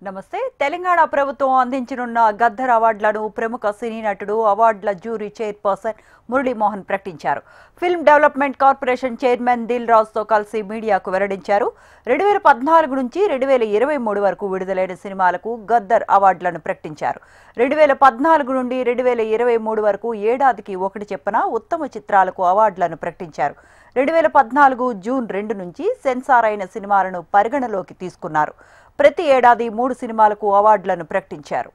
నమస్తే. తెలంగాణ ప్రభుత్వం అందించనున్న గద్దర్ అవార్డులను ప్రముఖ సినీ నటుడు అవార్డుల జ్యూరీ చైర్పర్సన్ మురళీమోహన్ ప్రకటించారు. Film development corporation chairman Dil రాజుతో కలిసి మీడియాకు వెల్లడించారు. 2014 నుంచి 2023 వరకు విడుదలైన సినిమాలకు గద్దర్ అవార్డులను ప్రకటించారు. 2014 నుండి 2023 వరకు ఏడాదికి ఒకటి చొప్పున ఉత్తమ చిత్రాలకు అవార్డులను ప్రకటించారు. 2014 జూన్ 2 నుంచి సెన్సార్ అయిన సినిమాలను పరిగణలోకి తీసుకున్నారు. ప్రతి ఏడాది 3 సినిమాలకు అవార్డులను ప్రకటించారు.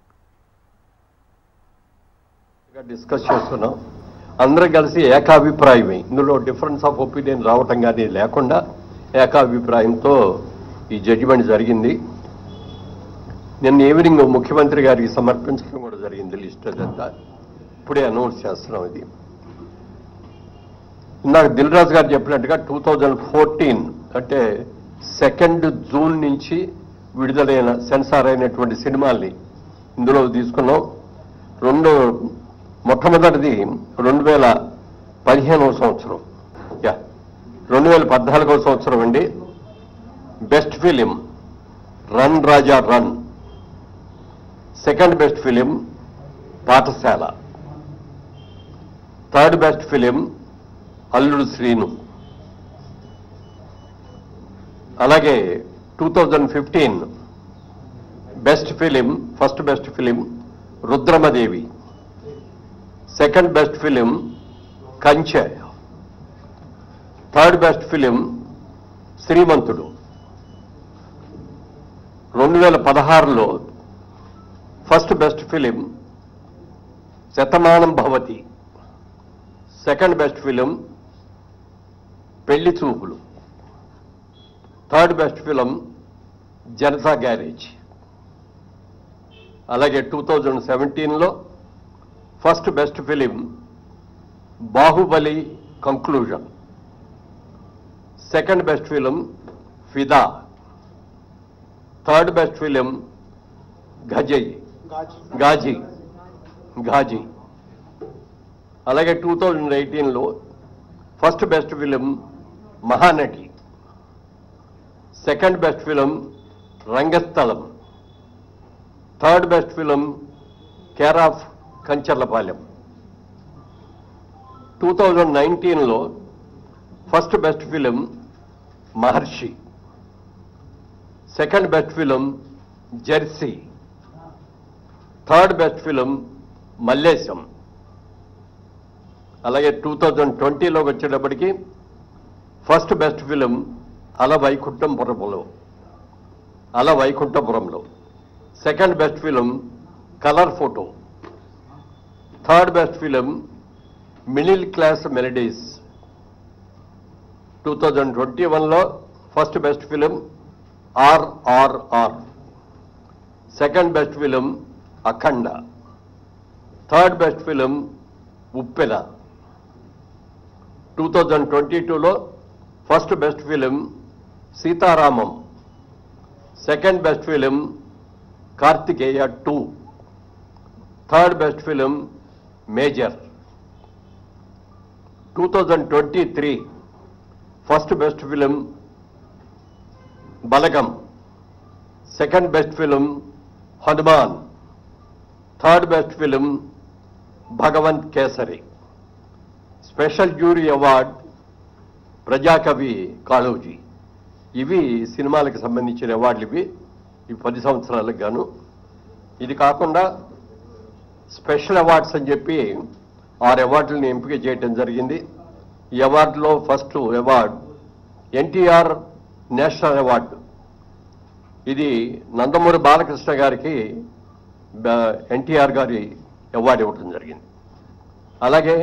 డిస్కస్ చేస్తున్నాం. అందరం కలిసి ఏకాభిప్రాయమే, ఇందులో డిఫరెన్స్ ఆఫ్ ఒపీనియన్ రావటం కానీ లేకుండా ఏకాభిప్రాయంతో ఈ జడ్జిమెంట్ జరిగింది. నిన్న ఈవినింగ్ ముఖ్యమంత్రి గారికి సమర్పించడం కూడా జరిగింది. లిస్ట్ అదంతా ఇప్పుడే అనౌన్స్ చేస్తున్నాం. ఇది ఇందాక దిల్ రాజు గారు చెప్పినట్టుగా 2014 అంటే 2 జూన్ నుంచి విడుదలైన సెన్సార్ అయినటువంటి సినిమాల్ని ఇందులో తీసుకున్నాం. మొట్టమొదటిది 2015వ సంవత్సరం, 2014వ సంవత్సరం అండి. Best film run Raja run, second best film Pathasala, third best film Alludu Seenu. అలాగే 2015 best film, first best film Rudhramadevi, second best film Kanche, third best film Srimanthudu. 2016లో first best film Shatamanam Bhavati, second best film Pelli Choopulu, third best film Janatha Garage. అలాగే 2017లో first best film Baahubali Conclusion, second best film Fidaa, third best film Ghazi. అలాగే 2018లో first best film Mahanati, second best film Rangasthalam, third best film Care of Kancharapalem. 2019లో first best film Maharshi, second best film Jersey, third best film Mallesham. అలాగే 2020లోకి వచ్చేటప్పటికి first best film Ala Vaikunthapurramuloo, second best film Colour Photo, third best film Middle Class Melodies. 2021లో first best film RRR, second best film Akhanda, third best film Uppena. 2022లో first best film Sitaramam, second best film Karthikeya 2, third best film major. 2023 first best film Balagam, second best film Hanuman, third best film Bhagavanth Kesari. Special jury award Prajakavi Kaloji. ఇవి సినిమాలకు సంబంధించిన అవార్డులు. ఇవి 10 సంవత్సరాలకు గాను. ఇది కాకుండా స్పెషల్ అవార్డ్స్ అని చెప్పి 6 అవార్డులను ఎంపిక చేయడం జరిగింది. ఈ అవార్డులో first award NTR national award. ఇది నందమూరి బాలకృష్ణ గారికి ఎన్టీఆర్ గారి అవార్డు ఇవ్వడం జరిగింది. అలాగే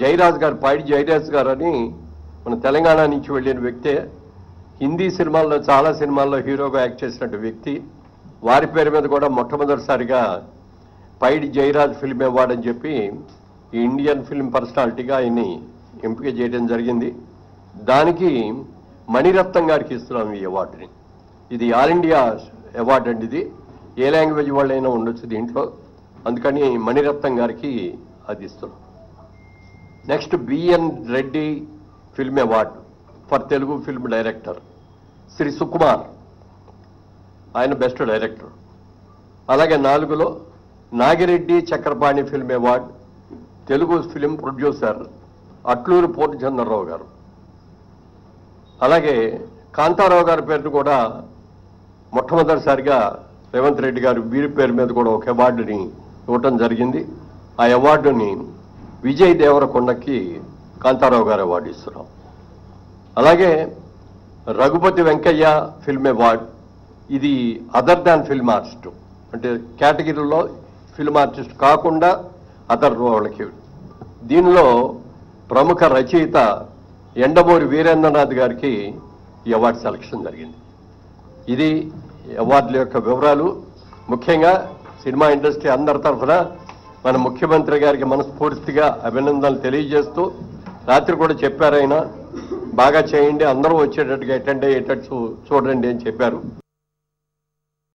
జయరాజ్ గారు, పైడి జయరాజ్ గారు అని మన తెలంగాణ నుంచి వెళ్ళిన వ్యక్తే. హిందీ సినిమాల్లో చాలా సినిమాల్లో హీరోగా యాక్ట్ చేసినట్టు వ్యక్తి. వారి పేరు మీద కూడా మొట్టమొదటిసారిగా పైడి జయరాజ్ ఫిల్మ్ అవార్డు అని చెప్పి ఈ ఇండియన్ ఫిల్మ్ పర్సనాలిటీగా ఆయన్ని ఎంపిక చేయడం జరిగింది. దానికి మణిరత్నం గారికి ఇస్తున్నాం ఈ అవార్డుని. ఇది ఆల్ ఇండియా అవార్డు అండి. ఇది ఏ లాంగ్వేజ్ వాళ్ళైనా ఉండొచ్చు దీంట్లో, అందుకని మణిరత్నం గారికి అది ఇస్తున్నాం. Next BN Reddy film award for Telugu film director Sri Sukumar. ఆయన బెస్ట్ డైరెక్టర్. అలాగే 4లో Nagireddy Chakrapani film award Telugu film producer Atluri Purnachandrarao garu. అలాగే కాంతారావు గారి పేరును కూడా మొట్టమొదటిసారిగా రేవంత్ రెడ్డి గారు వీరి పేరు మీద కూడా ఒక అవార్డుని ఇవ్వటం జరిగింది. ఆ అవార్డుని విజయ్ దేవరకొండకి కాంతారావు గారు అవార్డు ఇస్తున్నాం. అలాగే రఘుపతి వెంకయ్య ఫిల్మ్ అవార్డ్, ఇది అదర్ దాన్ ఫిల్మ్ ఆర్టిస్ట్, అంటే కేటగిరీలో ఫిల్మ్ ఆర్టిస్ట్ కాకుండా అదర్ వాళ్ళకి. దీనిలో ప్రముఖ రచయిత ఎండమూరి వీరేంద్రనాథ్ గారికి ఈ అవార్డు సెలక్షన్ జరిగింది. ఇది అవార్డుల యొక్క వివరాలు. ముఖ్యంగా సినిమా ఇండస్ట్రీ అందరి తరఫున మన ముఖ్యమంత్రి గారికి మనస్ఫూర్తిగా అభినందనలు తెలియజేస్తూ, రాత్రి కూడా చెప్పారు ఆయన, బాగా చేయండి, అందరూ వచ్చేటట్టుగా అటెండ్ అయ్యేటట్టు చూడండి అని చెప్పారు.